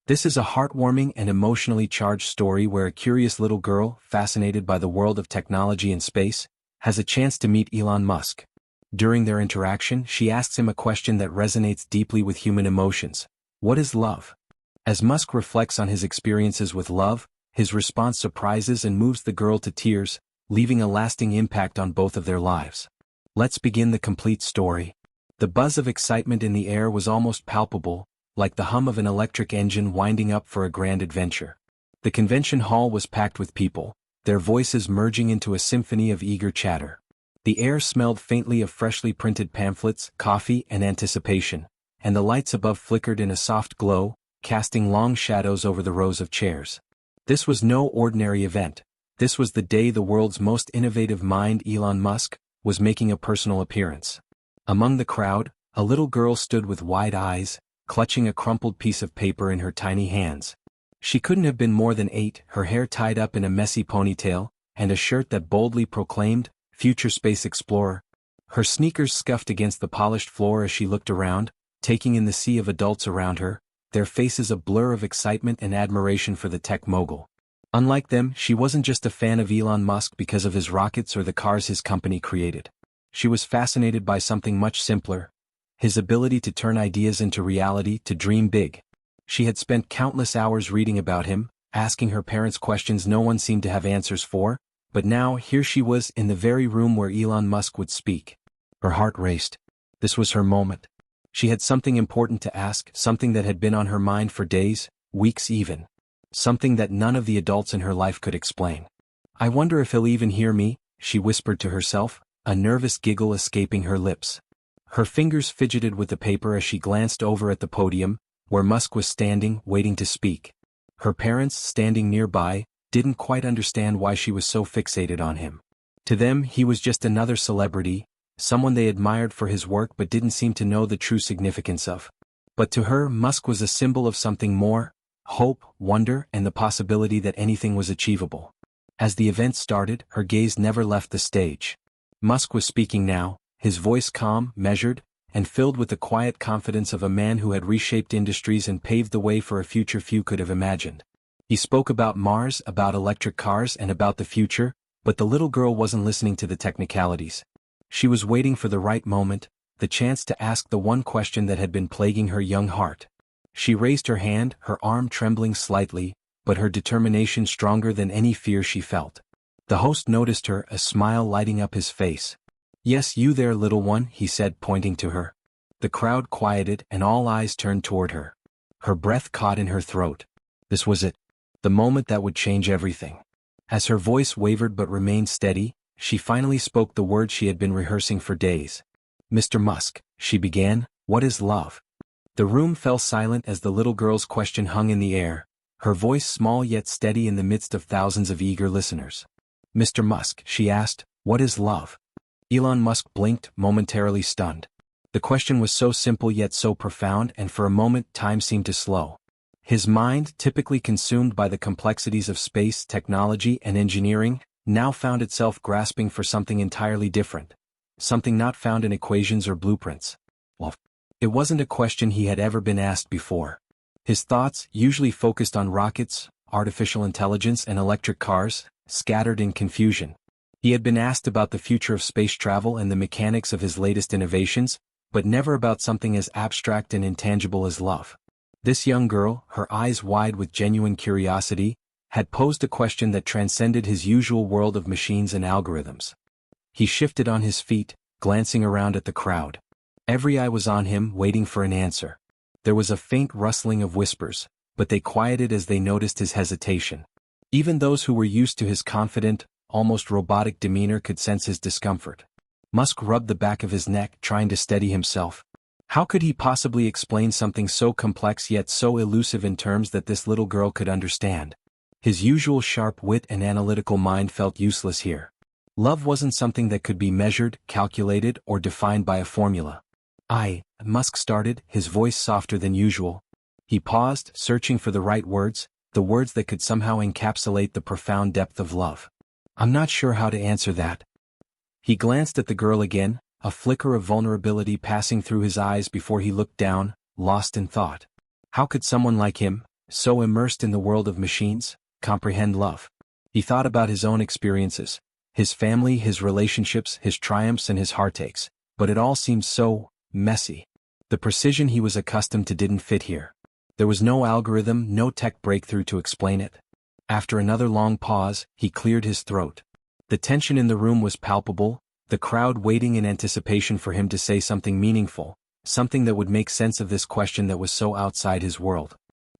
This is a heartwarming and emotionally charged story where a curious little girl, fascinated by the world of technology and space, has a chance to meet Elon Musk. During their interaction, she asks him a question that resonates deeply with human emotions. What is love? As Musk reflects on his experiences with love, his response surprises and moves the girl to tears, leaving a lasting impact on both of their lives. Let's begin the complete story. The buzz of excitement in the air was almost palpable, like the hum of an electric engine winding up for a grand adventure. The convention hall was packed with people, their voices merging into a symphony of eager chatter. The air smelled faintly of freshly printed pamphlets, coffee, and anticipation, and the lights above flickered in a soft glow, casting long shadows over the rows of chairs. This was no ordinary event. This was the day the world's most innovative mind, Elon Musk, was making a personal appearance. Among the crowd, a little girl stood with wide eyes, clutching a crumpled piece of paper in her tiny hands. She couldn't have been more than 8, her hair tied up in a messy ponytail, and a shirt that boldly proclaimed, "Future Space Explorer." Her sneakers scuffed against the polished floor as she looked around, taking in the sea of adults around her, their faces a blur of excitement and admiration for the tech mogul. Unlike them, she wasn't just a fan of Elon Musk because of his rockets or the cars his company created. She was fascinated by something much simpler: his ability to turn ideas into reality, to dream big. She had spent countless hours reading about him, asking her parents questions no one seemed to have answers for, but now here she was in the very room where Elon Musk would speak. Her heart raced. This was her moment. She had something important to ask, something that had been on her mind for days, weeks even. Something that none of the adults in her life could explain. "I wonder if he'll even hear me," she whispered to herself, a nervous giggle escaping her lips. Her fingers fidgeted with the paper as she glanced over at the podium, where Musk was standing, waiting to speak. Her parents, standing nearby, didn't quite understand why she was so fixated on him. To them, he was just another celebrity, someone they admired for his work but didn't seem to know the true significance of. But to her, Musk was a symbol of something more: hope, wonder, and the possibility that anything was achievable. As the event started, her gaze never left the stage. Musk was speaking now, his voice calm, measured, and filled with the quiet confidence of a man who had reshaped industries and paved the way for a future few could have imagined. He spoke about Mars, about electric cars, and about the future, but the little girl wasn't listening to the technicalities. She was waiting for the right moment, the chance to ask the one question that had been plaguing her young heart. She raised her hand, her arm trembling slightly, but her determination stronger than any fear she felt. The host noticed her, a smile lighting up his face. "Yes, you there, little one," he said, pointing to her. The crowd quieted and all eyes turned toward her. Her breath caught in her throat. This was it. The moment that would change everything. As her voice wavered but remained steady, she finally spoke the words she had been rehearsing for days. "Mr. Musk," she began, "what is love?" The room fell silent as the little girl's question hung in the air, her voice small yet steady in the midst of thousands of eager listeners. "Mr. Musk," she asked, "what is love?" Elon Musk blinked, momentarily stunned. The question was so simple yet so profound, and for a moment time seemed to slow. His mind, typically consumed by the complexities of space, technology, and engineering, now found itself grasping for something entirely different. Something not found in equations or blueprints. Well, it wasn't a question he had ever been asked before. His thoughts, usually focused on rockets, artificial intelligence, and electric cars, scattered in confusion. He had been asked about the future of space travel and the mechanics of his latest innovations, but never about something as abstract and intangible as love. This young girl, her eyes wide with genuine curiosity, had posed a question that transcended his usual world of machines and algorithms. He shifted on his feet, glancing around at the crowd. Every eye was on him, waiting for an answer. There was a faint rustling of whispers, but they quieted as they noticed his hesitation. Even those who were used to his confident, almost robotic demeanor could sense his discomfort. Musk rubbed the back of his neck, trying to steady himself. How could he possibly explain something so complex yet so elusive in terms that this little girl could understand? His usual sharp wit and analytical mind felt useless here. Love wasn't something that could be measured, calculated, or defined by a formula. Musk started, his voice softer than usual. He paused, searching for the right words, the words that could somehow encapsulate the profound depth of love. "I'm not sure how to answer that." He glanced at the girl again, a flicker of vulnerability passing through his eyes before he looked down, lost in thought. How could someone like him, so immersed in the world of machines, comprehend love? He thought about his own experiences, his family, his relationships, his triumphs and his heartaches, but it all seemed so messy. The precision he was accustomed to didn't fit here. There was no algorithm, no tech breakthrough to explain it. After another long pause, he cleared his throat. The tension in the room was palpable, the crowd waiting in anticipation for him to say something meaningful, something that would make sense of this question that was so outside his world.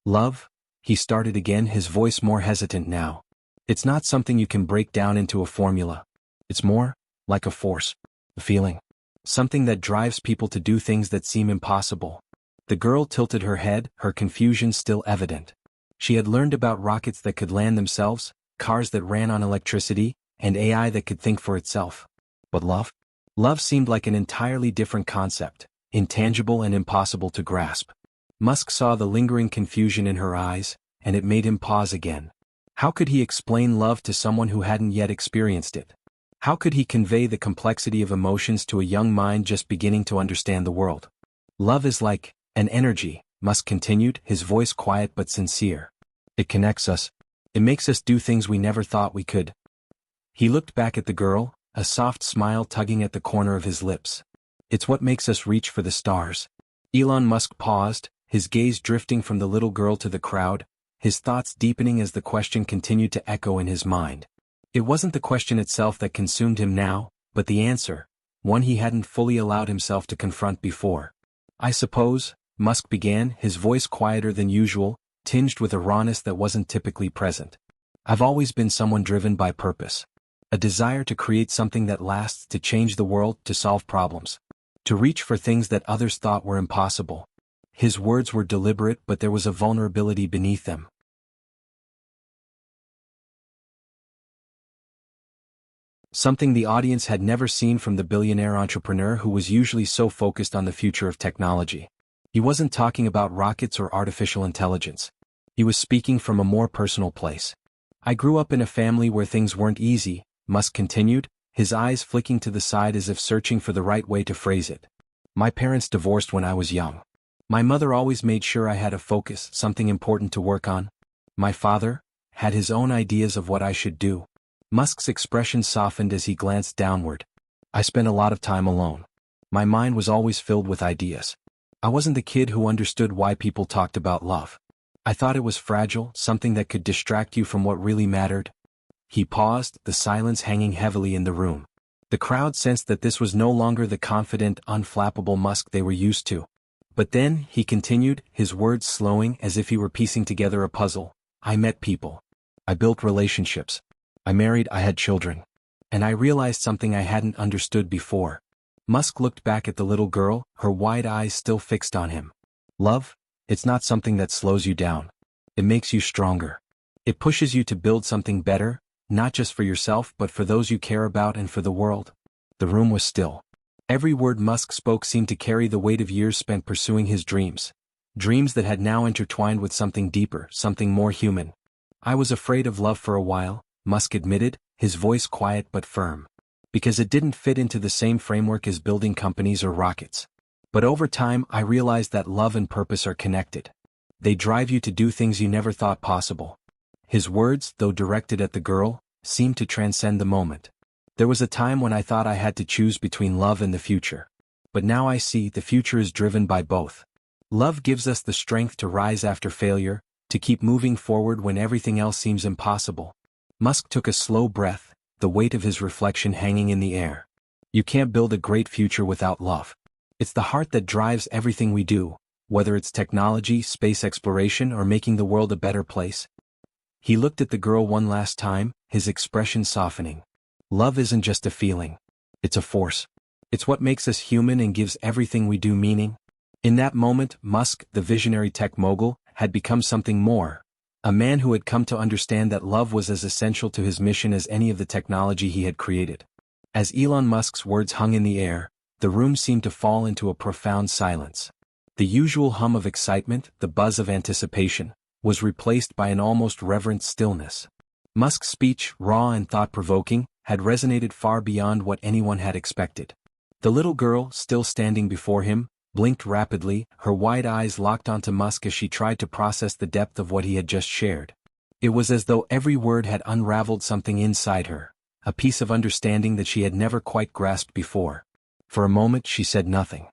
Love? He started again, his voice more hesitant now. It's not something you can break down into a formula. It's more like a force, a feeling. Something that drives people to do things that seem impossible. The girl tilted her head, her confusion still evident. She had learned about rockets that could land themselves, cars that ran on electricity, and AI that could think for itself. But love? Love seemed like an entirely different concept, intangible and impossible to grasp. Musk saw the lingering confusion in her eyes, and it made him pause again. How could he explain love to someone who hadn't yet experienced it? How could he convey the complexity of emotions to a young mind just beginning to understand the world? Love is like an energy, Musk continued, his voice quiet but sincere. It connects us. It makes us do things we never thought we could. He looked back at the girl, a soft smile tugging at the corner of his lips. It's what makes us reach for the stars. Elon Musk paused, his gaze drifting from the little girl to the crowd, his thoughts deepening as the question continued to echo in his mind. It wasn't the question itself that consumed him now, but the answer, one he hadn't fully allowed himself to confront before. I suppose, Musk began, his voice quieter than usual, tinged with a rawness that wasn't typically present. I've always been someone driven by purpose. A desire to create something that lasts, to change the world, to solve problems. To reach for things that others thought were impossible. His words were deliberate, but there was a vulnerability beneath them. Something the audience had never seen from the billionaire entrepreneur who was usually so focused on the future of technology. He wasn't talking about rockets or artificial intelligence. He was speaking from a more personal place. I grew up in a family where things weren't easy, Musk continued, his eyes flicking to the side as if searching for the right way to phrase it. My parents divorced when I was young. My mother always made sure I had a focus, something important to work on. My father had his own ideas of what I should do. Musk's expression softened as he glanced downward. I spent a lot of time alone. My mind was always filled with ideas. I wasn't the kid who understood why people talked about love. I thought it was fragile, something that could distract you from what really mattered. He paused, the silence hanging heavily in the room. The crowd sensed that this was no longer the confident, unflappable Musk they were used to. But then, he continued, his words slowing as if he were piecing together a puzzle. I met people. I built relationships. I married, I had children. And I realized something I hadn't understood before. Musk looked back at the little girl, her wide eyes still fixed on him. Love? It's not something that slows you down. It makes you stronger. It pushes you to build something better, not just for yourself but for those you care about and for the world. The room was still. Every word Musk spoke seemed to carry the weight of years spent pursuing his dreams. Dreams that had now intertwined with something deeper, something more human. I was afraid of love for a while, Musk admitted, his voice quiet but firm. Because it didn't fit into the same framework as building companies or rockets. But over time I realized that love and purpose are connected. They drive you to do things you never thought possible. His words, though directed at the girl, seemed to transcend the moment. There was a time when I thought I had to choose between love and the future. But now I see the future is driven by both. Love gives us the strength to rise after failure, to keep moving forward when everything else seems impossible. Musk took a slow breath, the weight of his reflection hanging in the air. You can't build a great future without love. It's the heart that drives everything we do, whether it's technology, space exploration, or making the world a better place. He looked at the girl one last time, his expression softening. Love isn't just a feeling. It's a force. It's what makes us human and gives everything we do meaning. In that moment, Musk, the visionary tech mogul, had become something more. A man who had come to understand that love was as essential to his mission as any of the technology he had created. As Elon Musk's words hung in the air, the room seemed to fall into a profound silence. The usual hum of excitement, the buzz of anticipation, was replaced by an almost reverent stillness. Musk's speech, raw and thought-provoking, had resonated far beyond what anyone had expected. The little girl, still standing before him, blinked rapidly, her wide eyes locked onto Musk as she tried to process the depth of what he had just shared. It was as though every word had unraveled something inside her, a piece of understanding that she had never quite grasped before. For a moment she said nothing.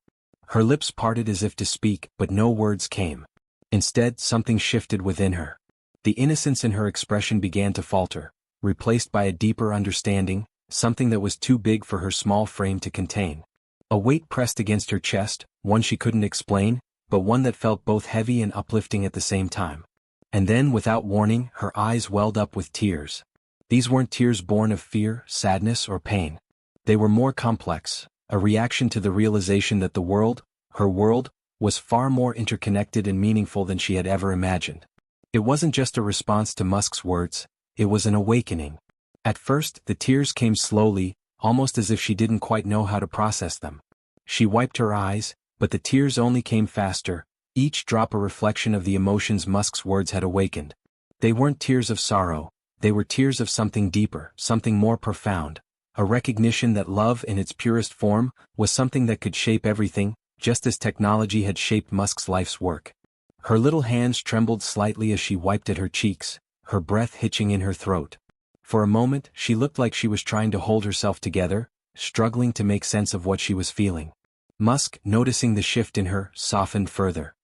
Her lips parted as if to speak, but no words came. Instead, something shifted within her. The innocence in her expression began to falter, replaced by a deeper understanding, something that was too big for her small frame to contain. A weight pressed against her chest, one she couldn't explain, but one that felt both heavy and uplifting at the same time. And then, without warning, her eyes welled up with tears. These weren't tears born of fear, sadness, or pain. They were more complex, a reaction to the realization that the world, her world, was far more interconnected and meaningful than she had ever imagined. It wasn't just a response to Musk's words, it was an awakening. At first, the tears came slowly, almost as if she didn't quite know how to process them. She wiped her eyes, but the tears only came faster, each drop a reflection of the emotions Musk's words had awakened. They weren't tears of sorrow, they were tears of something deeper, something more profound, a recognition that love in its purest form was something that could shape everything, just as technology had shaped Musk's life's work. Her little hands trembled slightly as she wiped at her cheeks, her breath hitching in her throat. For a moment, she looked like she was trying to hold herself together, struggling to make sense of what she was feeling. Musk, noticing the shift in her, softened further.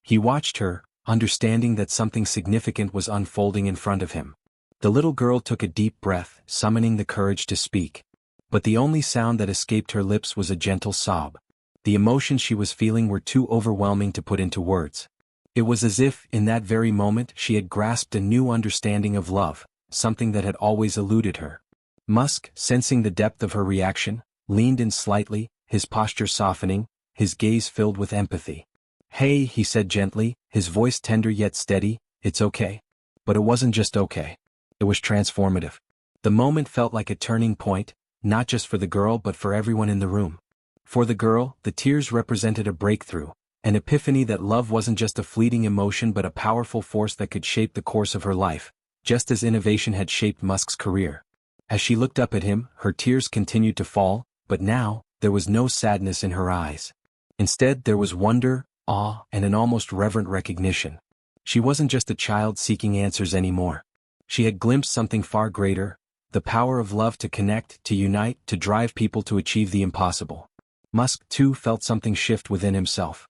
He watched her, understanding that something significant was unfolding in front of him. The little girl took a deep breath, summoning the courage to speak. But the only sound that escaped her lips was a gentle sob. The emotions she was feeling were too overwhelming to put into words. It was as if, in that very moment, she had grasped a new understanding of love, something that had always eluded her. Musk, sensing the depth of her reaction, leaned in slightly, his posture softening, his gaze filled with empathy. "Hey," he said gently, his voice tender yet steady, "it's okay." But it wasn't just okay. It was transformative. The moment felt like a turning point, not just for the girl but for everyone in the room. For the girl, the tears represented a breakthrough, an epiphany that love wasn't just a fleeting emotion but a powerful force that could shape the course of her life, just as innovation had shaped Musk's career. As she looked up at him, her tears continued to fall, but now, there was no sadness in her eyes. Instead, there was wonder, awe, and an almost reverent recognition. She wasn't just a child seeking answers anymore. She had glimpsed something far greater, the power of love to connect, to unite, to drive people to achieve the impossible. Musk, too, felt something shift within himself.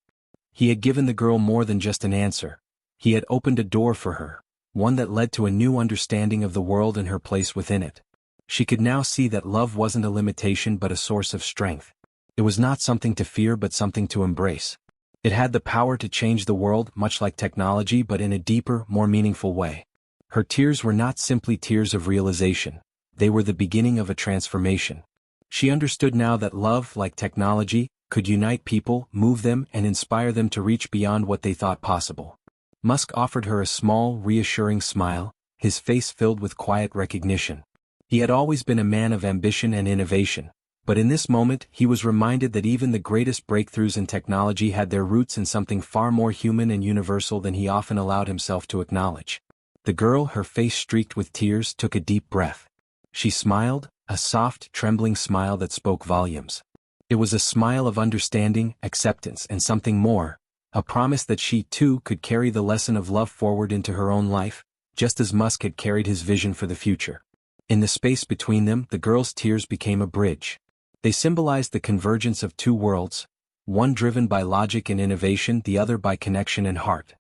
He had given the girl more than just an answer. He had opened a door for her, one that led to a new understanding of the world and her place within it. She could now see that love wasn't a limitation but a source of strength. It was not something to fear but something to embrace. It had the power to change the world, much like technology, but in a deeper, more meaningful way. Her tears were not simply tears of realization. They were the beginning of a transformation. She understood now that love, like technology, could unite people, move them, and inspire them to reach beyond what they thought possible. Musk offered her a small, reassuring smile, his face filled with quiet recognition. He had always been a man of ambition and innovation, but in this moment he was reminded that even the greatest breakthroughs in technology had their roots in something far more human and universal than he often allowed himself to acknowledge. The girl, her face streaked with tears, took a deep breath. She smiled, a soft, trembling smile that spoke volumes. It was a smile of understanding, acceptance, and something more, a promise that she, too, could carry the lesson of love forward into her own life, just as Musk had carried his vision for the future. In the space between them, the girl's tears became a bridge. They symbolized the convergence of two worlds, one driven by logic and innovation, the other by connection and heart.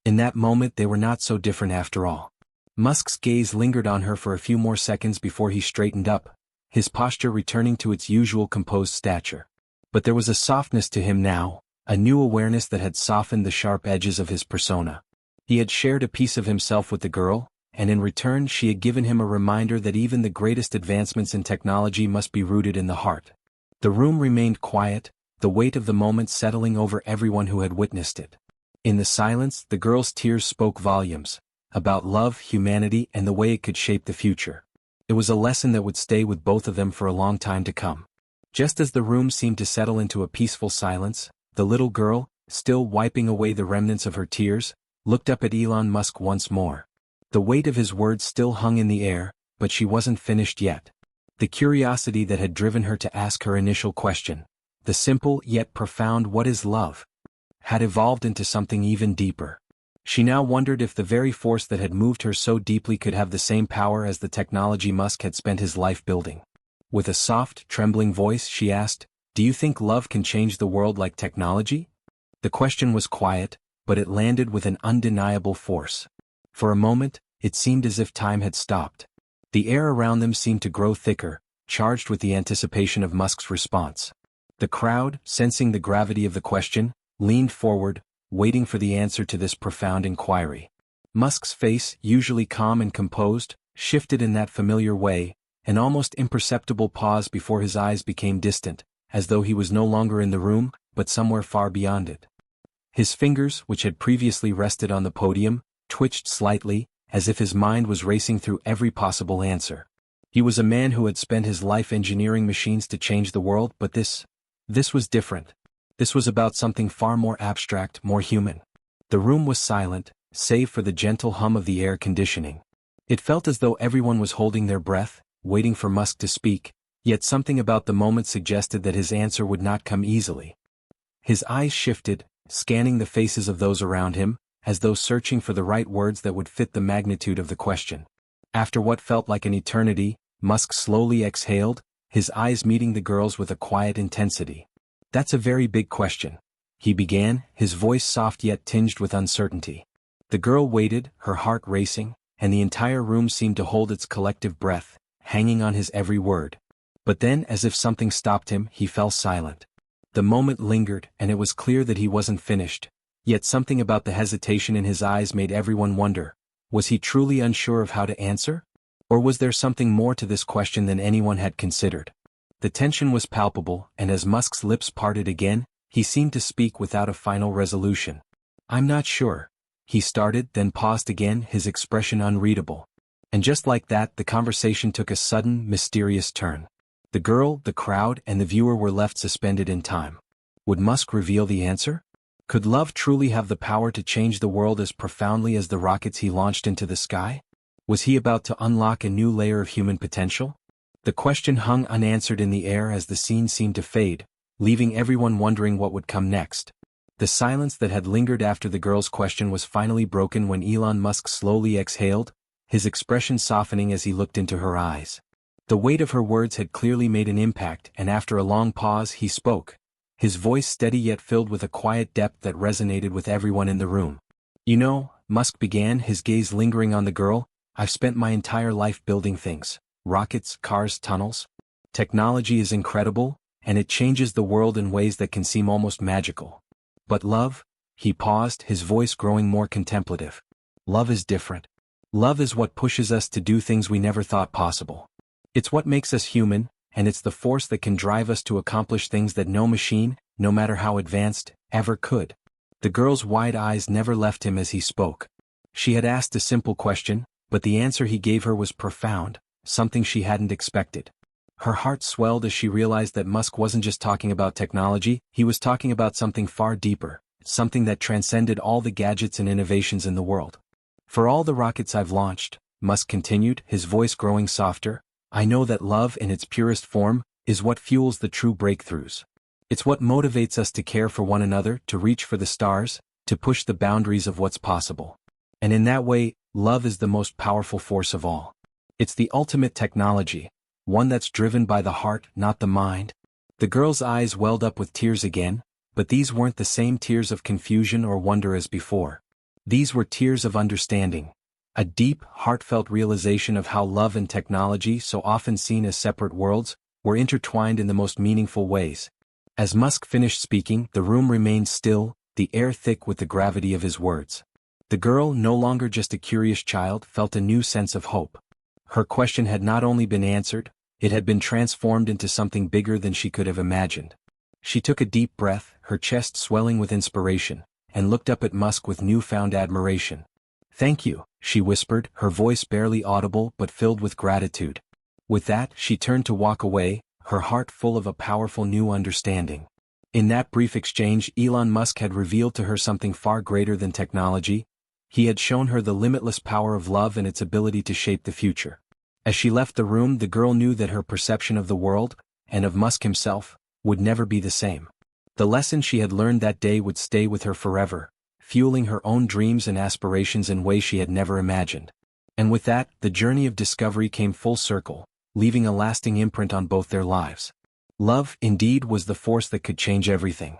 In that moment they were not so different after all. Musk's gaze lingered on her for a few more seconds before he straightened up, his posture returning to its usual composed stature. But there was a softness to him now, a new awareness that had softened the sharp edges of his persona. He had shared a piece of himself with the girl, and in return she had given him a reminder that even the greatest advancements in technology must be rooted in the heart. The room remained quiet, the weight of the moment settling over everyone who had witnessed it. In the silence, the girl's tears spoke volumes, about love, humanity, and the way it could shape the future. It was a lesson that would stay with both of them for a long time to come. Just as the room seemed to settle into a peaceful silence, the little girl, still wiping away the remnants of her tears, looked up at Elon Musk once more. The weight of his words still hung in the air, but she wasn't finished yet. The curiosity that had driven her to ask her initial question, The simple yet profound "what is love?" had evolved into something even deeper. She now wondered if the very force that had moved her so deeply could have the same power as the technology Musk had spent his life building. With a soft, trembling voice, she asked, "Do you think love can change the world like technology?" The question was quiet, but it landed with an undeniable force. For a moment, it seemed as if time had stopped. The air around them seemed to grow thicker, charged with the anticipation of Musk's response. The crowd, sensing the gravity of the question, leaned forward, waiting for the answer to this profound inquiry. Musk's face, usually calm and composed, shifted in that familiar way, an almost imperceptible pause before his eyes became distant, as though he was no longer in the room, but somewhere far beyond it. His fingers, which had previously rested on the podium, twitched slightly, as if his mind was racing through every possible answer. He was a man who had spent his life engineering machines to change the world, but this was different. This was about something far more abstract, more human. The room was silent, save for the gentle hum of the air conditioning. It felt as though everyone was holding their breath, waiting for Musk to speak, yet something about the moment suggested that his answer would not come easily. His eyes shifted, scanning the faces of those around him, as though searching for the right words that would fit the magnitude of the question. After what felt like an eternity, Musk slowly exhaled, his eyes meeting the girl's with a quiet intensity. "That's a very big question," he began, his voice soft yet tinged with uncertainty. The girl waited, her heart racing, and the entire room seemed to hold its collective breath, hanging on his every word. But then, as if something stopped him, he fell silent. The moment lingered, and it was clear that he wasn't finished. Yet something about the hesitation in his eyes made everyone wonder, was he truly unsure of how to answer? Or was there something more to this question than anyone had considered? The tension was palpable, and as Musk's lips parted again, he seemed to speak without a final resolution. "I'm not sure," he started, then paused again, his expression unreadable. And just like that, the conversation took a sudden, mysterious turn. The girl, the crowd, and the viewer were left suspended in time. Would Musk reveal the answer? Could love truly have the power to change the world as profoundly as the rockets he launched into the sky? Was he about to unlock a new layer of human potential? The question hung unanswered in the air as the scene seemed to fade, leaving everyone wondering what would come next. The silence that had lingered after the girl's question was finally broken when Elon Musk slowly exhaled, his expression softening as he looked into her eyes. The weight of her words had clearly made an impact, and after a long pause he spoke, his voice steady yet filled with a quiet depth that resonated with everyone in the room. "You know," Musk began, his gaze lingering on the girl, "I've spent my entire life building things. Rockets, cars, tunnels. Technology is incredible, and it changes the world in ways that can seem almost magical. But love?" He paused, his voice growing more contemplative. "Love is different. Love is what pushes us to do things we never thought possible. It's what makes us human, and it's the force that can drive us to accomplish things that no machine, no matter how advanced, ever could." The girl's wide eyes never left him as he spoke. She had asked a simple question, but the answer he gave her was profound, something she hadn't expected. Her heart swelled as she realized that Musk wasn't just talking about technology, he was talking about something far deeper, something that transcended all the gadgets and innovations in the world. "For all the rockets I've launched," Musk continued, his voice growing softer, "I know that love in its purest form is what fuels the true breakthroughs. It's what motivates us to care for one another, to reach for the stars, to push the boundaries of what's possible. And in that way, love is the most powerful force of all. It's the ultimate technology, one that's driven by the heart, not the mind." The girl's eyes welled up with tears again, but these weren't the same tears of confusion or wonder as before. These were tears of understanding. A deep, heartfelt realization of how love and technology, so often seen as separate worlds, were intertwined in the most meaningful ways. As Musk finished speaking, the room remained still, the air thick with the gravity of his words. The girl, no longer just a curious child, felt a new sense of hope. Her question had not only been answered, it had been transformed into something bigger than she could have imagined. She took a deep breath, her chest swelling with inspiration, and looked up at Musk with newfound admiration. "Thank you," she whispered, her voice barely audible but filled with gratitude. With that, she turned to walk away, her heart full of a powerful new understanding. In that brief exchange, Elon Musk had revealed to her something far greater than technology. He had shown her the limitless power of love and its ability to shape the future. As she left the room, the girl knew that her perception of the world, and of Musk himself, would never be the same. The lesson she had learned that day would stay with her forever, fueling her own dreams and aspirations in ways she had never imagined. And with that, the journey of discovery came full circle, leaving a lasting imprint on both their lives. Love, indeed, was the force that could change everything.